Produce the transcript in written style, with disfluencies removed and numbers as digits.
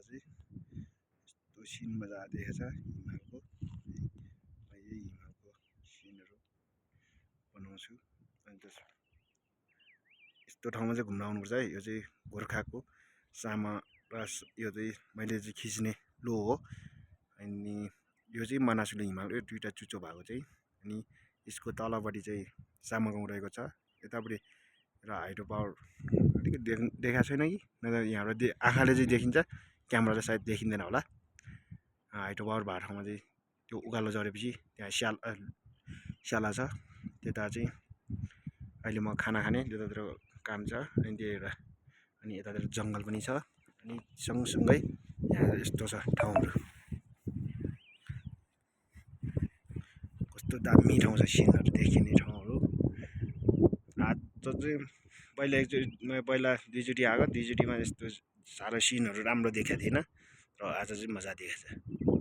चाहिँ यस्तो सिन मजा देखेछ हिमालको। यही हिमालको सिनहरू बनाउँछु। अनि यस्तो ठाउँमा चाहिँ घुम्न आउनुपर्छ है। यो चाहिँ गोर्खाको सामा र यो चाहिँ मैले चाहिँ खिच्ने लो हो। अनि यो चाहिँ मनासुलु हिमाल, यो दुईवटा चुच्चो भएको चाहिँ। अनि यसको तलपट्टि चाहिँ सामागाउँ रहेको छ। यतापट्टि र हाइड्रो पावर अलिकति देखाएको छैन कि नत्र यहाँबाट आँखाले चाहिँ देखिन्छ, क्यामेराले सायद देखिँदैन होला। हाइड्रो पावर भएको ठाउँमा चाहिँ त्यो उकालो झरेपछि त्यहाँ स्याला छ। त्यता चाहिँ अहिले म खाना खाने त्यतातिर काम छ। अनि त्यही भएर अनि यतातिर जङ्गल पनि छ। अनि सँगसँगै यहाँ यस्तो छ ठाउँहरू, कस्तो दामी ठाउँ छ, सिनहरू देखिने ठाउँहरू। आज चाहिँ पहिला दुईचोटि आएको, दुईचोटिमा यस्तो साह्रो सिनहरू राम्रो देखाएको थिएन र आज चाहिँ मजा देखेको छ।